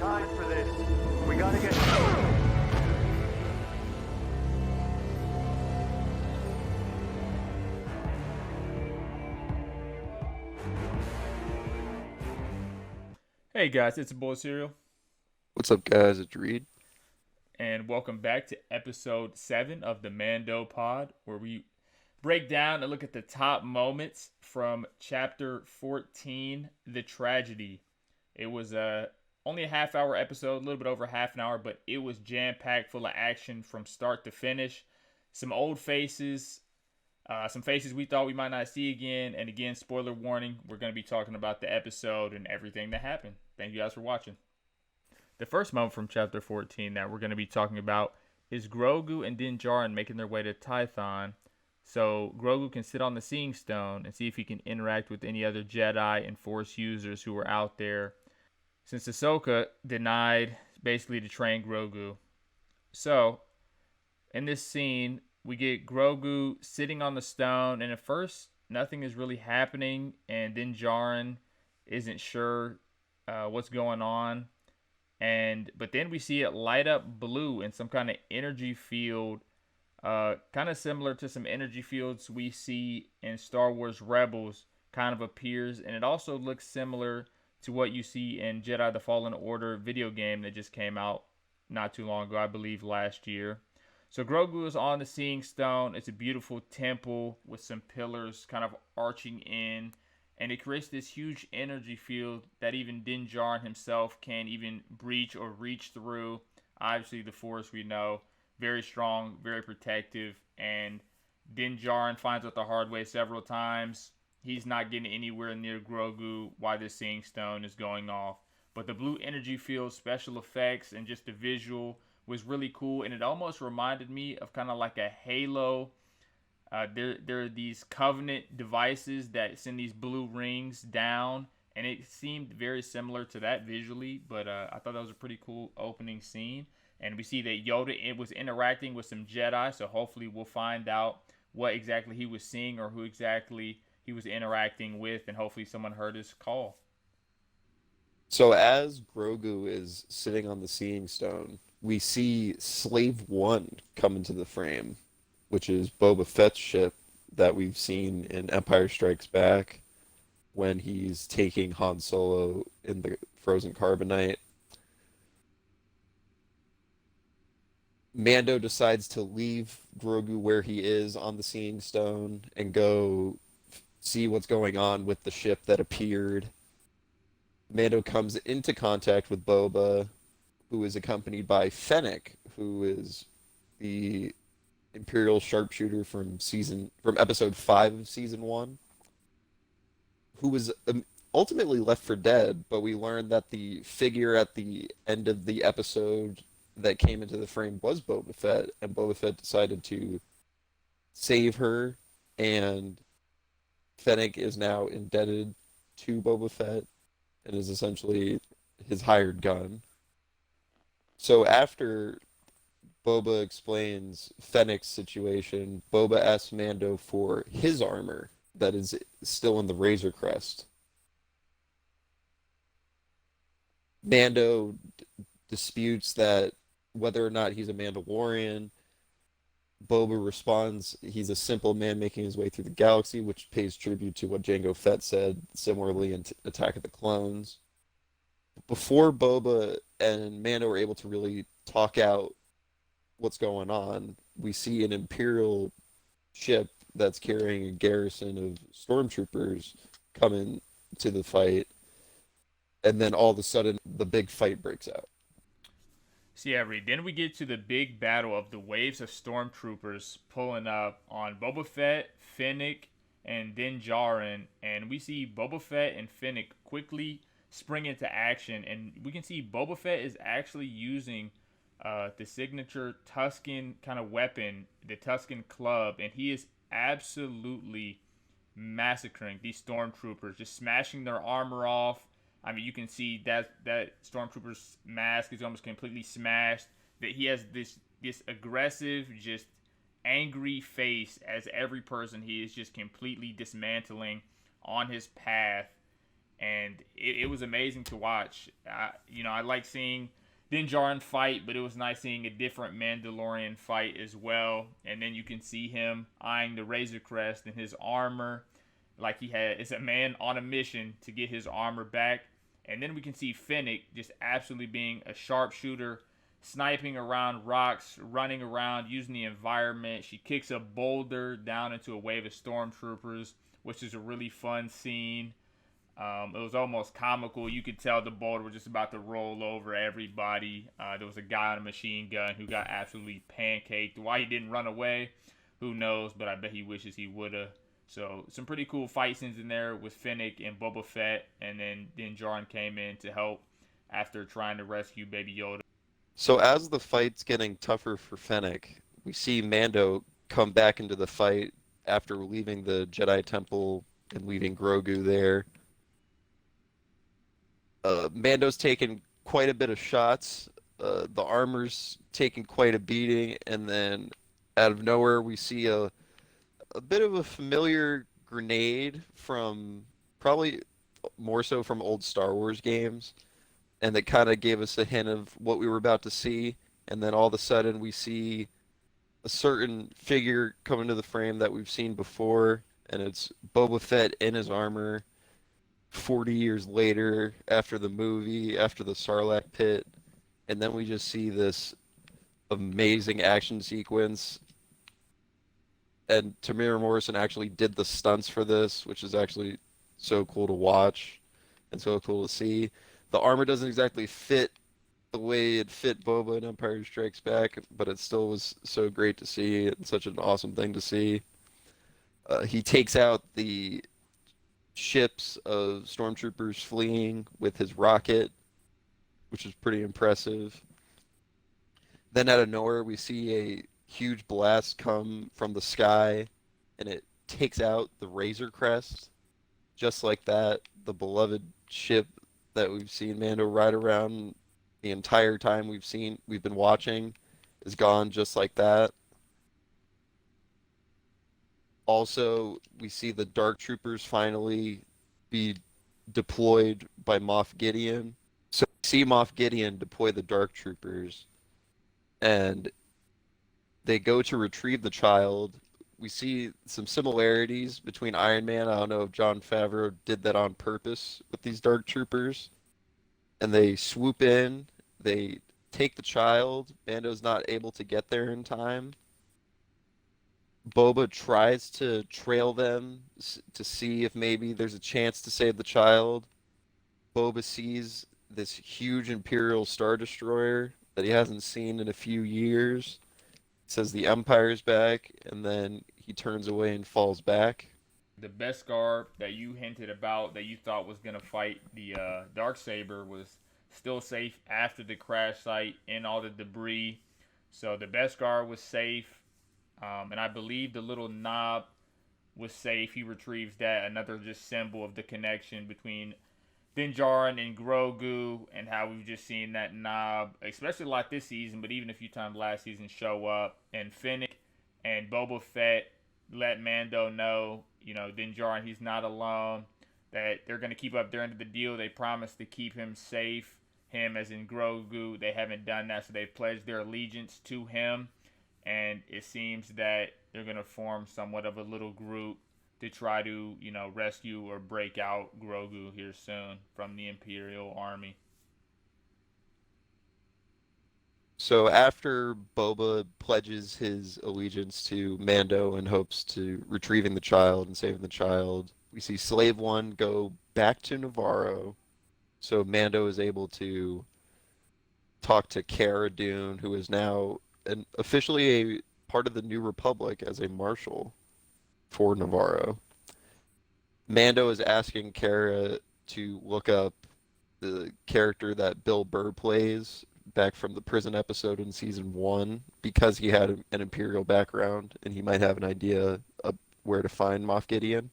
time for this. We gotta get... Hey guys, it's a boy Serial. What's up, guys? It's Reed. And welcome back to episode 7 of the Mando pod, where we break down and look at the top moments from chapter 14, The Tragedy. It was only a half-hour episode, a little bit over half an hour, but it was jam-packed full of action from start to finish. Some old faces, some faces we thought we might not see again, and again, spoiler warning, we're going to be talking about the episode and everything that happened. Thank you guys for watching. The first moment from chapter 14 that we're going to be talking about is Grogu and Denjard making their way to Tython, so Grogu can sit on the Seeing Stone and see if he can interact with any other Jedi and Force users who were out there, since Ahsoka denied basically to train Grogu. So, in this scene, we get Grogu sitting on the stone, and at first, nothing is really happening, and then Djarin isn't sure what's going on. But then we see it light up blue in some kind of energy field, kind of similar to some energy fields we see in Star Wars Rebels, kind of appears, and it also looks similar to what you see in Jedi: The Fallen Order video game that just came out not too long ago, I believe last year. So Grogu is on the Seeing Stone. It's a beautiful temple with some pillars kind of arching in, and it creates this huge energy field that even Din Djarin himself can't even breach or reach through. Obviously, the Force, we know, very strong, very protective, and Din Djarin finds out the hard way several times. He's not getting anywhere near Grogu while this Seeing Stone is going off. But the blue energy field, special effects, and just the visual was really cool, and it almost reminded me of kind of like a Halo. There are these Covenant devices that send these blue rings down, and it seemed very similar to that visually, but I thought that was a pretty cool opening scene. And we see that Yoda was interacting with some Jedi, so hopefully we'll find out what exactly he was seeing or who exactly he was interacting with, and hopefully someone heard his call. So as Grogu is sitting on the Seeing Stone, we see Slave One come into the frame, which is Boba Fett's ship that we've seen in Empire Strikes Back when he's taking Han Solo in the frozen carbonite. Mando decides to leave Grogu where he is on the Seeing Stone and go see what's going on with the ship that appeared. Mando comes into contact with Boba, who is accompanied by Fennec, who is the Imperial sharpshooter from episode 5 of season 1, who was ultimately left for dead, but we learned that the figure at the end of the episode that came into the frame was Boba Fett, and Boba Fett decided to save her, and Fennec is now indebted to Boba Fett and is essentially his hired gun. So after Boba explains Fennec's situation, Boba asks Mando for his armor that is still in the Razor Crest. Mando disputes that whether or not he's a Mandalorian. Boba responds he's a simple man making his way through the galaxy, which pays tribute to what Jango Fett said similarly in Attack of the Clones. Before Boba and Mando are able to really talk out what's going on, we see an Imperial ship that's carrying a garrison of stormtroopers come in to the fight, and then all of a sudden the big fight breaks out. So yeah, Reed, then we get to the big battle of the waves of stormtroopers pulling up on Boba Fett, Fennec, and Din Djarin, and we see Boba Fett and Fennec quickly spring into action, and we can see Boba Fett is actually using the signature Tusken kind of weapon, the Tusken Club, and he is absolutely massacring these stormtroopers, just smashing their armor off. I mean, you can see that stormtrooper's mask is almost completely smashed. That he has this aggressive, just angry face as every person he is just completely dismantling on his path. and it was amazing to watch. I like seeing Denjard fight, but it was nice seeing a different Mandalorian fight as well. And then you can see him eyeing the Razor Crest and his armor, like it's a man on a mission to get his armor back. And then we can see Fennec just absolutely being a sharpshooter, sniping around rocks, running around, using the environment. She kicks a boulder down into a wave of stormtroopers, which is a really fun scene. It was almost comical. You could tell the boulder was just about to roll over everybody. There was a guy on a machine gun who got absolutely pancaked. Why he didn't run away, who knows, but I bet he wishes he would have. So some pretty cool fight scenes in there with Fennec and Boba Fett, and then Denjard came in to help after trying to rescue Baby Yoda. So as the fight's getting tougher for Fennec, we see Mando come back into the fight after leaving the Jedi Temple and leaving Grogu there. Mando's taken quite a bit of shots. The armor's taken quite a beating, and then out of nowhere we see a bit of a familiar grenade from probably more so from old Star Wars games, and that kind of gave us a hint of what we were about to see. And then all of a sudden we see a certain figure come into the frame that we've seen before, and it's Boba Fett in his armor 40 years later, after the movie, after the Sarlacc pit. And then we just see this amazing action sequence. And Tamir Morrison actually did the stunts for this, which is actually so cool to watch and so cool to see. The armor doesn't exactly fit the way it fit Boba in Empire Strikes Back, but it still was so great to see and such an awesome thing to see. He takes out the ships of stormtroopers fleeing with his rocket, which is pretty impressive. Then out of nowhere, we see a huge blast come from the sky, and it takes out the Razor Crest, just like that. The beloved ship that we've seen Mando ride around the entire time we've been watching is gone just like that. Also, we see the Dark Troopers finally be deployed by Moff Gideon. So we see Moff Gideon deploy the Dark Troopers, and they go to retrieve the child. We see some similarities between Iron Man. I don't know if Jon Favreau did that on purpose with these Dark Troopers. And they swoop in, they take the child. Mando's not able to get there in time. Boba tries to trail them to see if maybe there's a chance to save the child. Boba sees this huge Imperial Star Destroyer that he hasn't seen in a few years. Says the Empire's back, and then he turns away and falls back. The Beskar that you hinted about that you thought was going to fight the Darksaber was still safe after the crash site and all the debris. So the Beskar was safe. And I believe the little knob was safe. He retrieves that. Another just symbol of the connection between Denjard and Grogu, and how we've just seen that knob, especially like this season, but even a few times last season, show up. And Fennec and Boba Fett let Mando know, Denjard, he's not alone, that they're going to keep up their end of the deal. They promised to keep him safe, him as in Grogu. They haven't done that, so they've pledged their allegiance to him. And it seems that they're going to form somewhat of a little group to try to, rescue or break out Grogu here soon from the Imperial Army. So after Boba pledges his allegiance to Mando in hopes to retrieving the child and saving the child, we see Slave One go back to Navarro. So Mando is able to talk to Cara Dune, who is now officially a part of the New Republic as a marshal for Navarro. Mando is asking Cara to look up the character that Bill Burr plays back from the prison episode in season 1, because he had an Imperial background and he might have an idea of where to find Moff Gideon.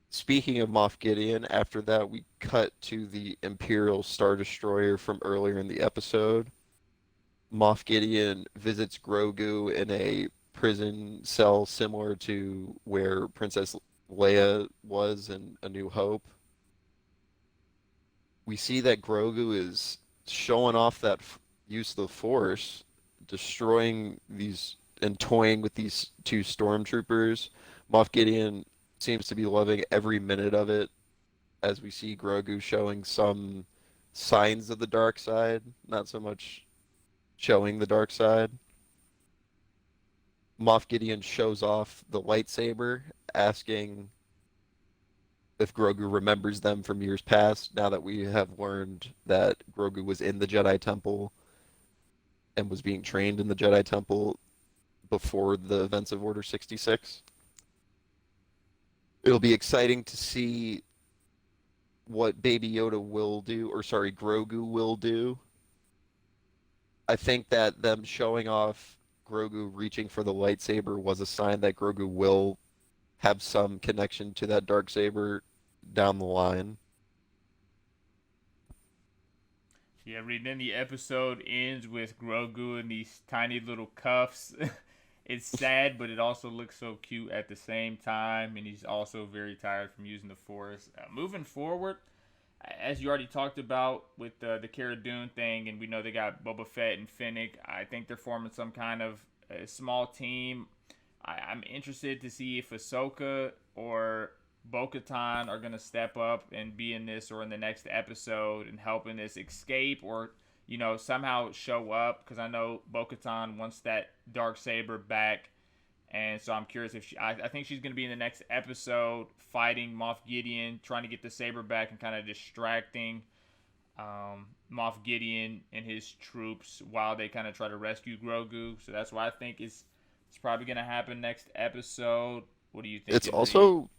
Speaking of Moff Gideon, after that we cut to the Imperial Star Destroyer from earlier in the episode. Moff Gideon visits Grogu in a prison cell similar to where Princess Leia was in A New Hope. We see that Grogu is showing off that use of the Force, destroying these and toying with these two stormtroopers. Moff Gideon seems to be loving every minute of it, as we see Grogu showing some signs of the dark side, not so much showing the dark side. Moff Gideon shows off the lightsaber, asking if Grogu remembers them from years past, now that we have learned that Grogu was in the Jedi Temple and was being trained in the Jedi Temple before the events of Order 66. It'll be exciting to see what Baby Yoda will do, or sorry, Grogu will do. I think that them showing off Grogu reaching for the lightsaber was a sign that Grogu will have some connection to that dark saber down the line. Yeah, reading the episode ends with Grogu in these tiny little cuffs. It's sad, but it also looks so cute at the same time, and he's also very tired from using the Force. Moving forward, as you already talked about with the Cara Dune thing, and we know they got Boba Fett and Fennec, I think they're forming some kind of small team. I'm interested to see if Ahsoka or Bo-Katan are going to step up and be in this or in the next episode and help in this escape, or somehow show up, because I know Bo-Katan wants that dark saber back, and so I'm curious if I think she's going to be in the next episode fighting Moff Gideon, trying to get the saber back and kind of distracting Moff Gideon and his troops while they kind of try to rescue Grogu. So that's why I think it's probably going to happen next episode. What do you think? It's also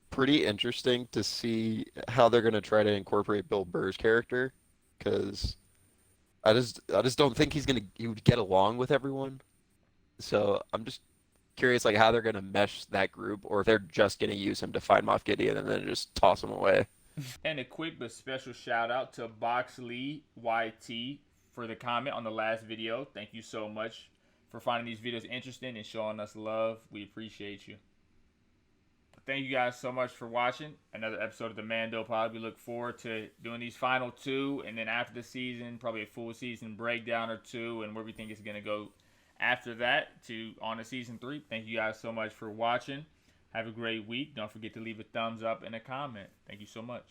pretty interesting to see how they're going to try to incorporate Bill Burr's character, because I just don't think he would get along with everyone. So I'm just curious, like, how they're gonna mesh that group, or if they're just gonna use him to find Moff Gideon and then just toss him away. And a quick but special shout out to Boxley YT for the comment on the last video. Thank you so much for finding these videos interesting and showing us love. We appreciate you. Thank you guys so much for watching another episode of the Mando Pod. We look forward to doing these final two, and then after the season, probably a full season breakdown or two, and where we think it's going to go after that to on to season 3. Thank you guys so much for watching. Have a great week. Don't forget to leave a thumbs up and a comment. Thank you so much.